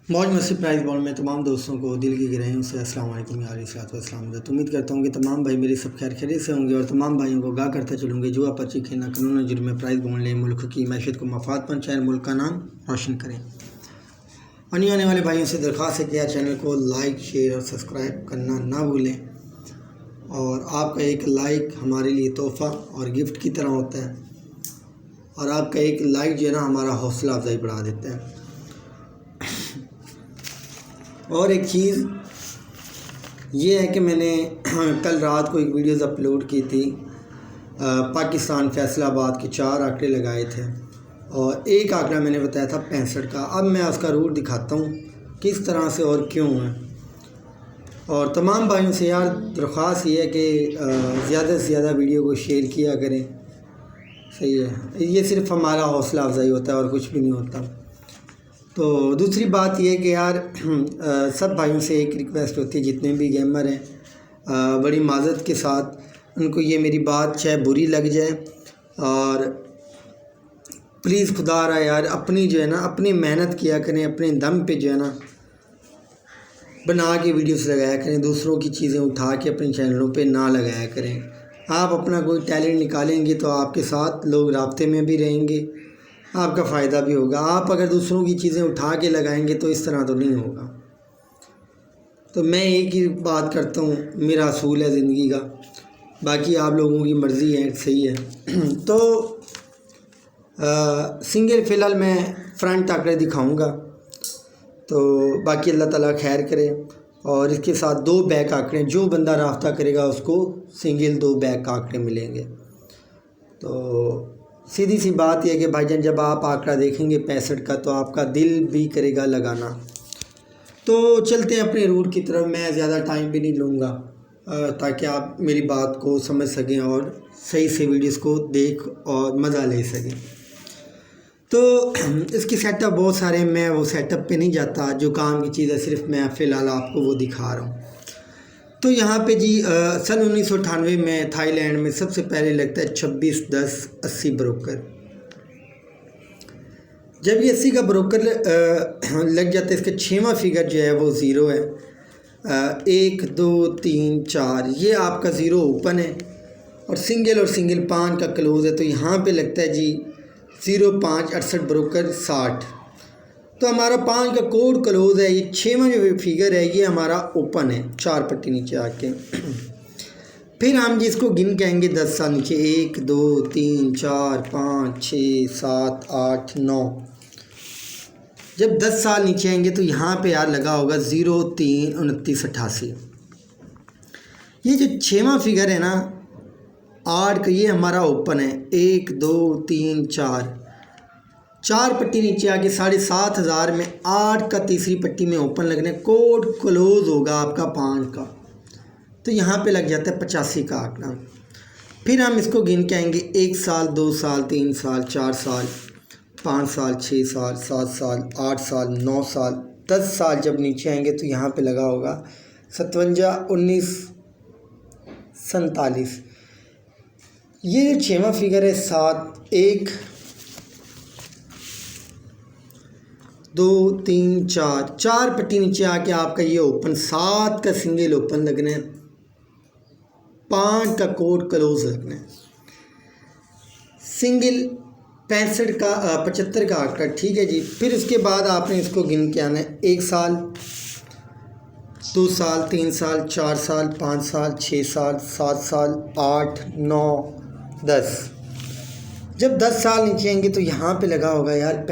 मौज मस्ती price ball में तमाम दोस्तों को दिल की गहराइयों से अस्सलाम वालेकुम यार। उम्मीद करता हूँ कि तमाम भाई मेरे सब खैर खैरियत से होंगे और तमाम भाइयों को गा करता चलूँगे जुआ पर्ची खेलना कानून जुर्म में प्राइस बॉल लें, मुल्क की मैशत को मफाद पहुँचाएं, मुल्क का नाम रोशन करें। आने वाले भाइयों से दरख्वास्त है कि यार चैनल को लाइक शेयर और सब्सक्राइब करना ना भूलें और आपका एक लाइक हमारे लिए तोहफ़ा और गिफ्ट की तरह होता है और आपका एक लाइक जो है ना हमारा हौसला अफजाई बढ़ा देता है। और एक चीज़ ये है कि मैंने कल रात को एक वीडियोज़ अपलोड की थी। पाकिस्तान फैसलाबाद के 4 आंकड़े लगाए थे और एक आंकड़ा मैंने बताया था 65 का। अब मैं उसका रूट दिखाता हूँ किस तरह से और क्यों है। और तमाम भाइयों से यार दरख्वास्त ये है कि ज़्यादा से ज़्यादा वीडियो को शेयर किया करें। सही है, ये सिर्फ हमारा हौसला अफजाई होता है और कुछ भी नहीं होता। तो दूसरी बात यह है कि यार सब भाइयों से एक रिक्वेस्ट होती है, जितने भी गेमर हैं बड़ी माज़रत के साथ उनको ये मेरी बात चाहे बुरी लग जाए और प्लीज़ खुदा रहा यार अपनी जो है ना अपनी मेहनत किया करें, अपने दम पे जो है ना बना के वीडियोस लगाया करें, दूसरों की चीज़ें उठा के अपने चैनलों पे ना लगाया करें। आप अपना कोई टैलेंट निकालेंगे तो आपके साथ लोग राब्ते में भी रहेंगे, आपका फ़ायदा भी होगा। आप अगर दूसरों की चीज़ें उठा के लगाएंगे तो इस तरह तो नहीं होगा। तो मैं एक ही बात करता हूँ, मेरा असूल है ज़िंदगी का, बाकी आप लोगों की मर्ज़ी है, सही है। तो सिंगल फ़िलहाल मैं फ्रंट आंकड़े दिखाऊंगा, तो बाकी अल्लाह ताला खैर करे। और इसके साथ 2 बैक आंकड़े, जो बंदा राब्ता करेगा उसको सिंगल 2 बैक आंकड़े मिलेंगे। तो सीधी सी बात यह है कि भाईजान जब आप आंकड़ा देखेंगे 65 का तो आपका दिल भी करेगा लगाना। तो चलते हैं अपने रूट की तरफ, मैं ज़्यादा टाइम भी नहीं लूँगा ताकि आप मेरी बात को समझ सकें और सही से वीडियोस को देख और मज़ा ले सकें। तो इसकी सेटअप बहुत सारे, मैं वो सेटअप पे नहीं जाता, जो काम की चीज़ है सिर्फ मैं फ़िलहाल आपको वो दिखा रहा हूँ। तो यहाँ पे जी सन 1998 में थाईलैंड में सबसे पहले लगता है 26/10/80 ब्रोकर। जब ये 80 का ब्रोकर लग जाता है, इसका 6वां फिगर जो है वो 0 है। 1 2 3 4 ये आपका 0 ओपन है और सिंगल 5 का क्लोज़ है। तो यहाँ पे लगता है जी 0568 ब्रोकर 60। तो हमारा 5 का कोड क्लोज़ है। ये 6वां जो फिगर है ये हमारा ओपन है 4 पट्टी नीचे आके। फिर हम जिसको गिन कहेंगे 10 साल नीचे, 1 2 3 4 5 6 7 8 9। जब 10 साल नीचे आएंगे तो यहाँ पे यार लगा होगा 0 3 29 88। ये जो 6वां फिगर है ना 8 का, ये हमारा ओपन है। 1 2 3 4 पट्टी नीचे आके 7,500 में 8 का तीसरी पट्टी में ओपन लगने, कोड क्लोज होगा आपका 5 का। तो यहाँ पे लग जाता है 85 का आंकड़ा। फिर हम इसको गिन के आएंगे 1 साल 2 साल 3 साल 4 साल 5 साल 6 साल 7 साल 8 साल 9 साल 10 साल। जब नीचे आएंगे तो यहाँ पे लगा होगा 57 19 47। ये जो 6वां फिगर है 7 1 2 3 4 पट्टी नीचे आके आपका ये ओपन 7 का सिंगल ओपन लगना है, 5 का कोड क्लोज लगना है। सिंगल 65 का 75 का आंकड़ा, ठीक है जी। फिर उसके बाद आपने इसको गिन के आना है 1 साल 2 साल 3 साल 4 साल 5 साल 6 साल 7 साल 8 9 10। जब 10 साल नीचे आएंगे तो यहाँ पे लगा होगा यार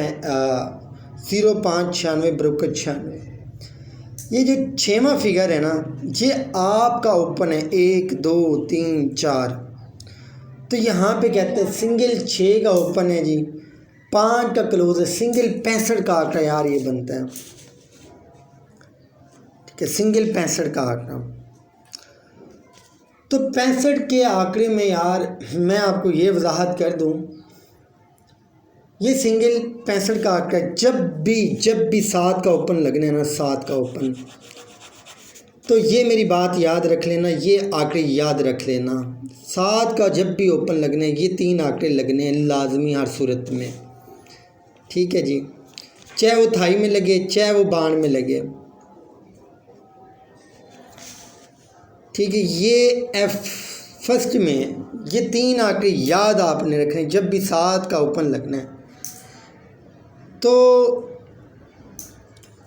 05 96 ब्रोकर 96। ये जो 6वां फिगर है ना ये आपका ओपन है 1 2 3 4। तो यहाँ पे कहते हैं सिंगल 6 का ओपन है जी, 5 का क्लोज है, सिंगल 65 का आंकड़ा यार ये बनता है, ठीक है, सिंगल 65 का आंकड़ा। तो 65 के आंकड़े में यार मैं आपको ये वजाहत कर दूं, ये सिंगल 65 का आंकड़ा जब भी 7 का ओपन लगना है ना, 7 का ओपन, तो ये मेरी बात याद रख लेना, ये आंकड़े याद रख लेना। 7 का जब भी ओपन लगना है ये 3 आंकड़े लगने हैं लाजमी हर सूरत में, ठीक है जी। चाहे वो थाई में लगे चाहे वो बाण में लगे। ठीक है, ये फर्स्ट में ये 3 आंकड़े याद आपने रखने। जब भी 7 का ओपन लगना है तो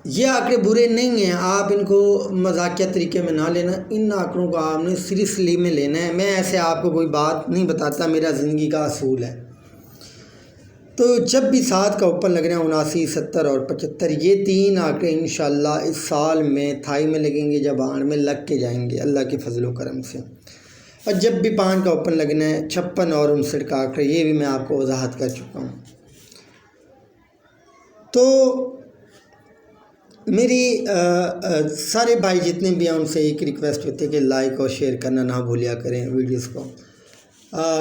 ये आंकड़े बुरे नहीं हैं, आप इनको मजाकिया तरीके में ना लेना। इन आंकड़ों को आपने सीरियसली में लेना है। मैं ऐसे आपको कोई बात नहीं बताता, मेरा ज़िंदगी का असूल है। तो जब भी 7 का ओपन लग रहा है 79, 70 और 75, ये 3 आंकड़े इंशाल्लाह इस साल में थाई में लगेंगे, जब आड़ में लग के जाएंगे अल्लाह के फजलो करम से। और जब भी 5 का ओपन लगना है 56 और 59 का आंकड़ा, ये भी मैं आपको वजाहत कर चुका हूँ। तो मेरी सारे भाई जितने भी हैं उनसे एक रिक्वेस्ट होती है कि लाइक और शेयर करना ना भूलिया करें वीडियोस को।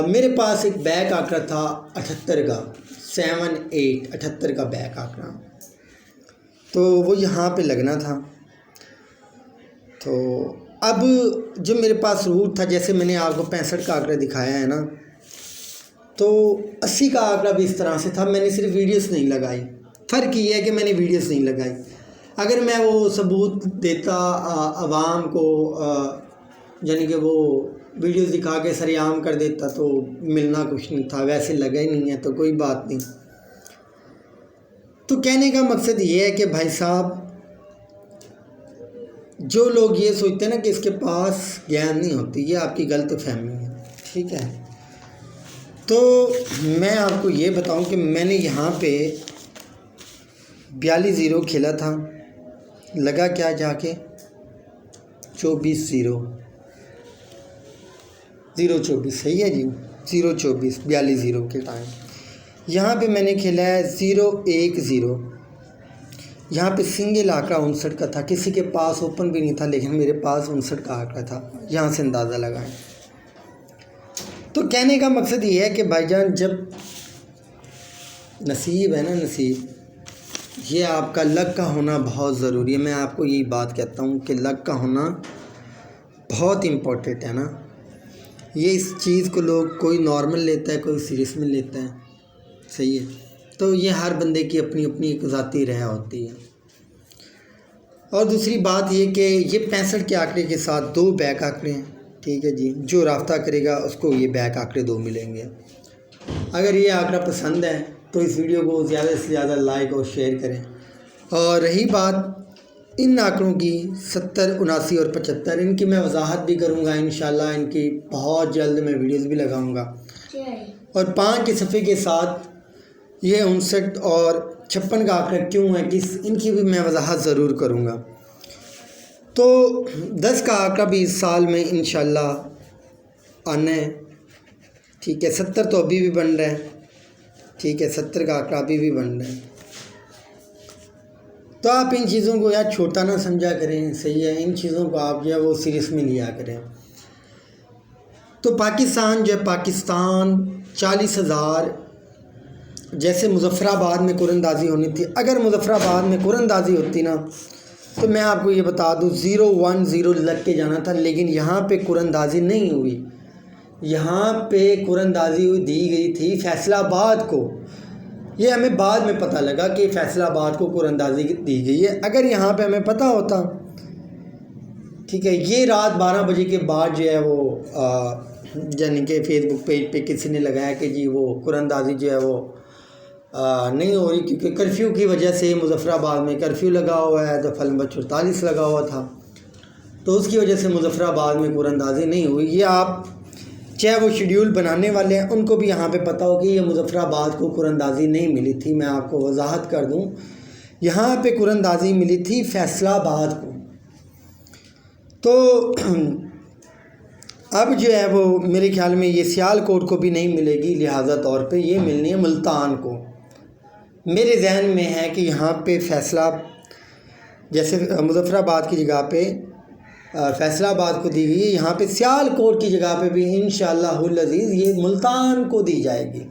मेरे पास एक बैक आंकड़ा था 78 का, 78 का बैक आंकड़ा, तो वो यहाँ पे लगना था। तो अब जो मेरे पास रूट था, जैसे मैंने आपको 65 का आंकड़ा दिखाया है ना, तो 80 का आंकड़ा भी इस तरह से था। मैंने सिर्फ वीडियोस नहीं लगाई, फ़र्क ये है कि मैंने वीडियोस नहीं लगाई। अगर मैं वो सबूत देता आवाम को, यानी कि वो वीडियोस दिखा के सरेआम कर देता, तो मिलना कुछ नहीं था। वैसे लगा ही नहीं है तो कोई बात नहीं। तो कहने का मकसद ये है कि भाई साहब, जो लोग ये सोचते हैं ना कि इसके पास ज्ञान नहीं होती, ये आपकी गलत फहमी है। ठीक है, तो मैं आपको ये बताऊं कि मैंने यहाँ पे 42-0 खेला था, लगा क्या जाके 24-0, 0-24 सही है जी, 0-24, 42-0 के टाइम। यहाँ पे मैंने खेला है 0-1-0। यहाँ पे सिंगल आंकड़ा 59 का था, किसी के पास ओपन भी नहीं था, लेकिन मेरे पास 59 का आंकड़ा था। यहाँ से अंदाज़ा लगाएं। तो कहने का मकसद ये है कि भाईजान, जब नसीब है ना, नसीब, ये आपका लक का होना बहुत ज़रूरी है। मैं आपको यही बात कहता हूँ कि लक का होना बहुत इम्पोर्टेंट है ना। ये इस चीज़ को लोग कोई नॉर्मल लेता है, कोई सीरियस में लेता है, सही है। तो ये हर बंदे की अपनी अपनी एक ज़ाती राय होती है। और दूसरी बात ये कि ये 65 के आंकड़े के साथ 2 बैक आंकड़े हैं। ठीक है जी, जो राब्ता करेगा उसको ये बैक आंकड़े 2 मिलेंगे। अगर ये आंकड़ा पसंद है तो इस वीडियो को ज़्यादा से ज़्यादा लाइक और शेयर करें। और रही बात इन आंकड़ों की 70, 79 और 75, इनकी मैं वजाहत भी करूँगा इंशाल्लाह। इनकी बहुत जल्द मैं वीडियोज़ भी लगाऊँगा। और 5 के सफ़े के साथ ये 59 और 56 का आंकड़ा क्यों है, किस, इनकी भी मैं वजाहत ज़रूर करूँगा। तो 10 का आंकड़ा भी इस साल में इंशाल्लाह आना है। ठीक है, 70 तो अभी भी बन रहा है। ठीक है, 70 का आंकड़ा अभी भी बन रहा है। तो आप इन चीज़ों को यार छोटा ना समझा करें, सही है। इन चीज़ों को आप जो है वो सीरियस में लिया करें। तो पाकिस्तान जो है, पाकिस्तान 40,000, जैसे मुजफ्फराबाद में कुरंदाजी होनी थी, अगर मुजफ्फराबाद में कुरंदाजी होती ना, तो मैं आपको ये बता दूँ 0-1-0 लग के जाना था। लेकिन यहाँ पे कुरंदाजी नहीं हुई, यहाँ पे कुरंदाजी दी गई थी फैसलाबाद को। ये हमें बाद में पता लगा कि फैसलाबाद को कुरंदाजी दी गई है। अगर यहाँ पे हमें पता होता, ठीक है, ये रात 12 बजे के बाद जो है वो यानी कि फेसबुक पेज पे किसी ने लगाया कि जी वो कुरंदाजी जो है वो नहीं हो रही, क्योंकि कर्फ्यू की वजह से मुजफ्फराबाद में कर्फ्यू लगा हुआ है, दफ़ा नंबर 44 लगा हुआ था, तो उसकी वजह से मुजफ्फराबाद में कुरंदाजी नहीं हुई। ये आप चाहे वो शेड्यूल बनाने वाले हैं उनको भी यहाँ पे पता हो कि ये मुजफ्फराबाद को कुरंदाजी नहीं मिली थी। मैं आपको वजाहत कर दूँ, यहाँ पे कुरंदाजी मिली थी फैसलाबाद को। तो अब जो है वो मेरे ख्याल में ये सियालकोट को भी नहीं मिलेगी, लिहाजा तौर पे ये मिलनी है मुल्तान को। मेरे जहन में है कि यहाँ पे फैसला, जैसे मुजफ्फराबाद की जगह पे फैसलाबाद को दी गई है, यहाँ पे सियालकोट की जगह पे भी इंशाअल्लाहुल अज़ीज़ ये मुल्तान को दी जाएगी,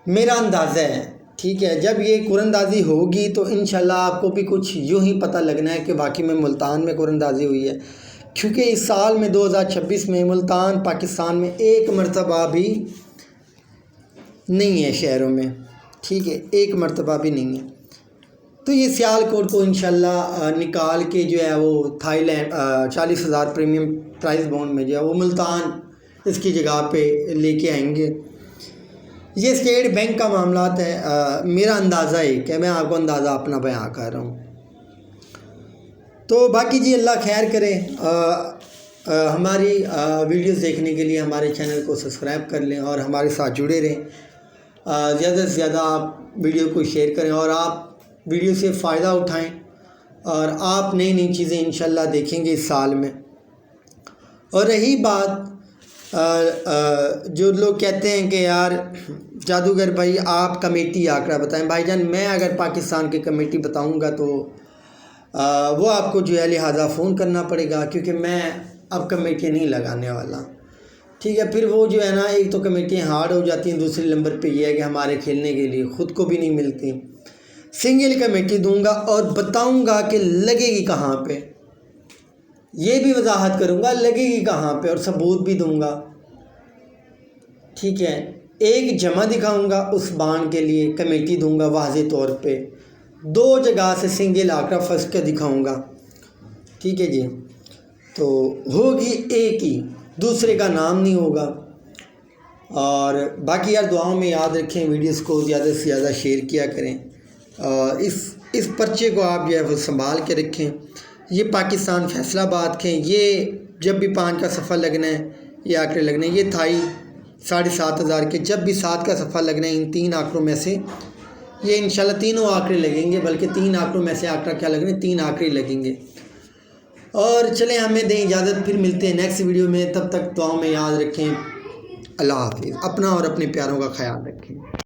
मेरा अंदाज़ा है। ठीक है, जब ये कुरंदाजी होगी तो इंशाअल्लाह आपको भी कुछ यूँ ही पता लगना है कि वाकई में मुल्तान में कुरंदाजी हुई है। क्योंकि इस साल में 2026 में मुल्तान पाकिस्तान में एक मरतबा भी नहीं है शहरों में। ठीक है, एक मरतबा भी नहीं है। तो ये सियालकोट को इंशाल्लाह निकाल के जो है वो थाईलैंड 40,000 प्रीमियम प्राइस बॉन्ड में जो है वो मुल्तान इसकी जगह पे लेके आएंगे। ये स्टेट बैंक का मामला है। मेरा अंदाज़ा है कि मैं आपको अंदाज़ा अपना बयां कर रहा हूँ। तो बाकी जी अल्लाह खैर करे। हमारी वीडियोस देखने के लिए हमारे चैनल को सब्सक्राइब कर लें और हमारे साथ जुड़े रहें। ज़्यादा से ज़्यादा आप वीडियो को शेयर करें और आप वीडियो से फ़ायदा उठाएं और आप नई नई चीज़ें इंशाल्लाह देखेंगे इस साल में। और रही बात जो लोग कहते हैं कि यार जादूगर भाई आप कमेटी आंकड़ा बताएं, भाईजान मैं अगर पाकिस्तान की कमेटी बताऊंगा तो वो आपको जो है लिहाजा फ़ोन करना पड़ेगा, क्योंकि मैं अब कमेटी नहीं लगाने वाला। ठीक है, फिर वो जो है ना, एक तो कमेटियाँ हार्ड हो जाती हैं, दूसरे नंबर पे ये है कि हमारे खेलने के लिए ख़ुद को भी नहीं मिलती। सिंगल कमेटी दूंगा और बताऊंगा कि लगेगी कहाँ पे, ये भी वजाहत करूंगा लगेगी कहाँ पे और सबूत भी दूंगा। ठीक है, एक जमा दिखाऊंगा उस बांड के लिए, कमेटी दूंगा वाज़े तौर पे, 2 जगह से सिंगल आंकड़ा फंस के दिखाऊंगा। ठीक है जी, तो होगी एक ही, दूसरे का नाम नहीं होगा। और बाकी यार दुआओं में याद रखें, वीडियोस को ज़्यादा से ज़्यादा शेयर किया करें और इस पर्चे को आप जो है वो संभाल के रखें। ये पाकिस्तान फैसलाबाद के, ये जब भी 5 का सफ़ा लगना है, ये आंकड़े लगने हैं। ये थाई 7,500 के, जब भी 7 का सफ़ा लगना है, इन 3 आंकड़ों में से ये इंशाल्लाह तीनों आंकड़े लगेंगे, बल्कि 3 आंकड़ों में से आंकड़ा क्या लगने, 3 आंकड़े लगेंगे। और चलें हमें दें इजाज़त, फिर मिलते हैं नेक्स्ट वीडियो में। तब तक दुआओं में याद रखें। अल्लाह हाफिज़। अपना और अपने प्यारों का ख्याल रखें।